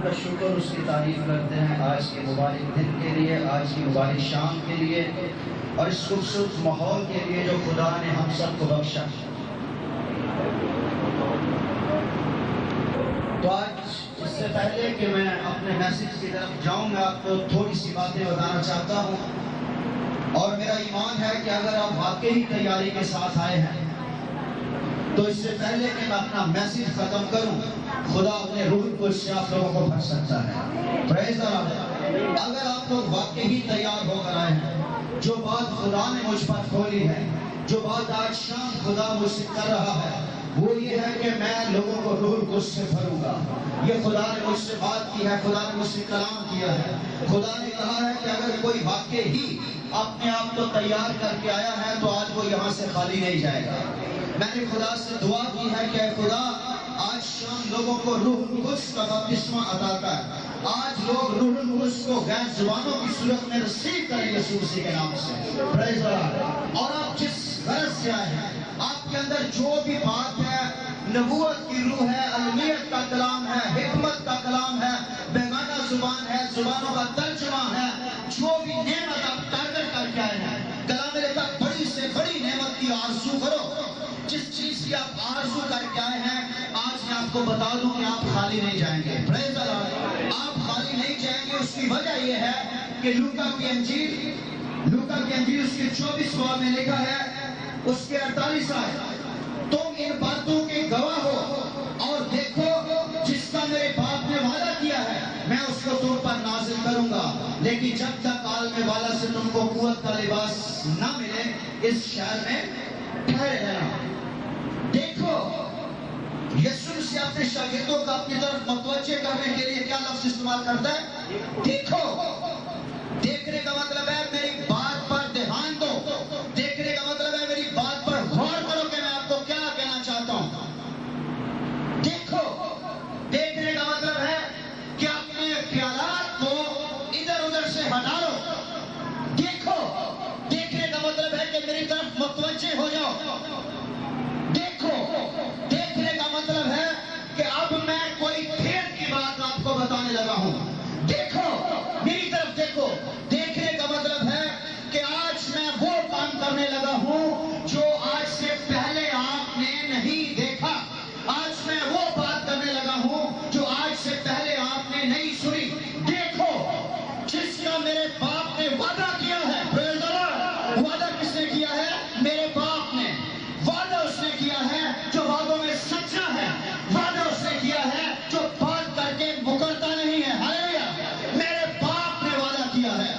کا شکر اس کی تعریف کرتے ہیں آج کے مبارک دن کے لیے، آج کی مبارک شام کے لیے اور اس خوبصورت ماحول کے لیے جو خدا نے ہم سب کو بخشا۔ تو آج اس سے پہلے کہ میں اپنے میسج کی طرف جاؤں، میں آپ کو تھوڑی سی باتیں بتانا چاہتا ہوں، اور میرا ایمان ہے کہ اگر آپ واقعی تیاری کے ساتھ آئے ہیں تو اس سے پہلے کہ میں اپنا میسج ختم کروں، خدا اپنے روح کو سے آپ لوگوں کو بھر سکتا ہے۔ پریز دی لارڈ۔ اگر آپ لوگ واقعی تیار ہو کر آئے ہیں، جو بات خدا نے مجھ پر کھولی ہے، جو بات آج شام خدا مجھ سے کر رہا ہے، وہ یہ ہے کہ میں لوگوں کو روح القدس سے بھروں گا۔ یہ خدا نے مجھ سے بات کی ہے، خدا نے مجھ سے کلام کیا ہے۔ خدا نے کہا ہے کہ اگر کوئی واقعی اپنے آپ کو تیار کر کے آیا ہے تو آج وہ یہاں سے خالی نہیں جائے گا۔ میں نے خدا سے دعا کی ہے کہ اے خدا آج شام لوگوں کو روح القدس کا بپتسمہ عطا کر، آج لوگ روح القدس کو غیر زبانوں کی صورت میں رسیو کریں یسوع مسیح کے نام سے۔ پریز دی لارڈ۔ اور آپ جس غرض سے آئے ہیں، آپ کے اندر جو بھی بات ہے، نبوت کی روح ہے، علمیت کا کلام ہے، حکمت کا کلام ہے، بیگانہ زبان ہے، زبانوں کا ترجمہ ہے، جو بھی نعمت آپ ٹارگٹ کر کے آئے ہیں، کلام میرے تک بڑی سے بڑی نعمت کی آرزو کرو۔ جس چیز کی آپ آرزو کر کے آئے ہیں، آج میں آپ کو بتا دوں کہ آپ خالی نہیں جائیں گے۔ پریز دی لارڈ۔ آپ خالی نہیں جائیں گے، اس کی وجہ یہ ہے کہ لوکا کی انجیل اس کے 24 باب میں لکھا ہے، اس کے 48 آیت، تم ان باتوں کے گواہ ہو اور دیکھو جس کا میرے باپ نے وعدہ کیا ہے میں اس کو تم پر نازل کروں گا، لیکن جب تک عالم والا سے تم کو قوت کا لباس نہ ملے اس شہر میں ٹھہرے رہنا۔ دیکھو یسوع مسیح اپنے شاگردوں کو اپنی طرف متوجہ کرنے کے لیے کیا لفظ استعمال کرتا ہے؟ دیکھو۔ دیکھنے کا مطلب ہے میری بات پر دھیان دو، دیکھنے کا مطلب ہے میری بات پر غور کرو کہ میں آپ کو کیا کہنا چاہتا ہوں۔ دیکھو، دیکھنے کا مطلب ہے کہ اپنے خیالات کو ادھر ادھر سے ہٹا لو۔ دیکھو، دیکھنے کا مطلب ہے کہ میری طرف متوجہ ہو جاؤ۔ دیکھو، دیکھنے کا مطلب ہے کہ اب میں کوئی کھیل کی بات آپ کو بتانے لگا ہوں۔ دیکھو، میری طرف دیکھو۔ دیکھنے کا مطلب ہے کہ آج میں وہ کام کرنے لگا ہوں جو آج سے پہلے آپ نے نہیں دیکھا۔ آج میں وہ بات کرنے لگا ہوں جو آج سے پہلے آپ نے نہیں سنی۔ دیکھو، جس کا میرے باپ نے وعدہ کیا ہے، پریز دی لارڈ۔ وعدہ کس نے کیا ہے؟ میرے باپ نے۔ وعدہ اس نے کیا ہے جو وعدوں میں سچا ہے، وعدہ اس نے کیا ہے جو بات کر کے مکرتا نہیں ہے۔ ہاللیلویا۔ میرے باپ نے وعدہ کیا ہے،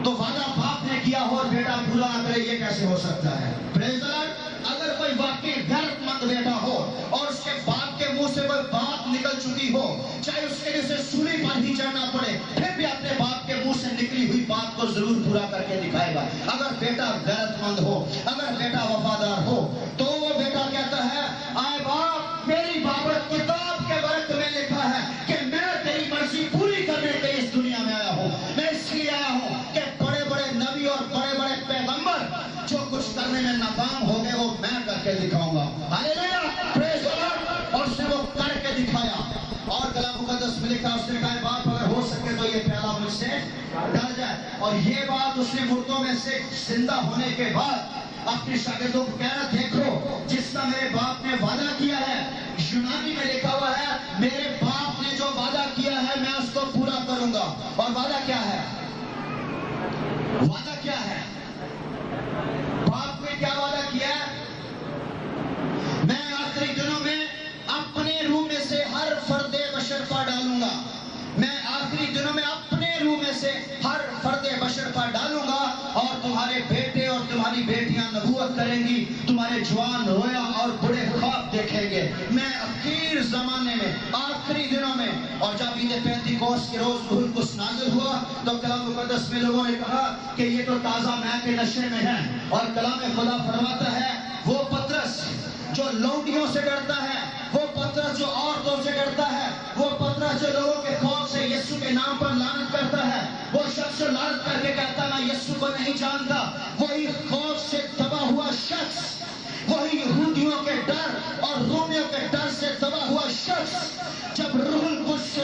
تو وعدہ باپ نے کیا ہو اور بیٹا پورا نہ کرے، یہ کیسے ہو سکتا ہے؟ پریز دی لارڈ۔ اگر کوئی واقعی غیرت مند بیٹا ہو اور اس کے باپ کے منہ سے کوئی بات نکل چکی ہو، چاہے اس کے لیے اسے سولی پر ہی چڑھنا پڑے، پھر بھی اپنے باپ کے منہ سے نکلی ہوئی بات کو ضرور پورا کر کے دکھائے گا۔ اگر بیٹا غیرت مند ہو، اگر بیٹا وفادار ہو، تو وہ بیٹا کہتا ہے، آئے باپ، میری بابت کتاب کے ورق میں لکھا ہے کہ میں تیری مرضی پوری کرنے کے اس دنیا میں آیا ہوں۔ میں اس لیے آیا ہوں کہ بڑے بڑے نبی اور بڑے بڑے پیغمبر جو کچھ کرنے میں ناکام ہو گئے وہ میں کر کے دکھاؤں گا۔ ہاللیلویا، پریز دی لارڈ۔ اور اس نے وہ کر کے دکھایا، اور کلام مقدس میں لکھا، اس نے کہا باپ اگر ہو سکے تو یہ پیالہ مجھ سے ڈال جائے۔ اور یہ بات اس نے مردوں میں سے زندہ ہونے کے بعد اپنے شاگردوں کو کہنا، دیکھو جس کا میرے باپ نے وعدہ کیا ہے، یونانی میں لکھا ہوا ہے میرے باپ نے جو وعدہ کیا ہے میں اس کو پورا کروں گا۔ اور وعدہ کیا ہے؟ وعدہ کیا ہے؟ باپ نے کیا وعدہ کیا ہے؟ میں آخری دنوں میں اپنے روح میں سے ہر فرد بشر پر ڈالوں گا۔ میں آخری دنوں میں اپنے روح میں سے ہر فرد بشر پر ڈالوں گا، اور تمہارے بیٹے اور تمہاری بیٹیاں نبوت کریں گی، تمہارے جوان رویا اور بڑے خواب دیکھیں گے۔ میں آخر زمانے میں، آخری دنوں میں، اور جب عید پینتیکوست کے روز روح القدس نازل ہوا تو کلام مقدس میں لوگوں نے کہا کہ یہ تو تازہ مے کے نشے میں ہے، اور کلام خدا فرماتا ہے وہ پترس جو لونڈیوں سے ڈرتا ہے، وہ پترس جو عورتوں سے ڈرتا ہے، وہ پترس جو لوگوں کے خوف سے یسوع کے نام پر لعنت کرتا ہے، وہ شخص جو لعنت کر کے کہتا میں یسوع کو نہیں جانتا، وہی خوف سے دبا ہوا شخص، وہی یہودیوں کے ڈر اور رومیوں کے ڈر سے دبا ہوا شخص جب روح القدس سے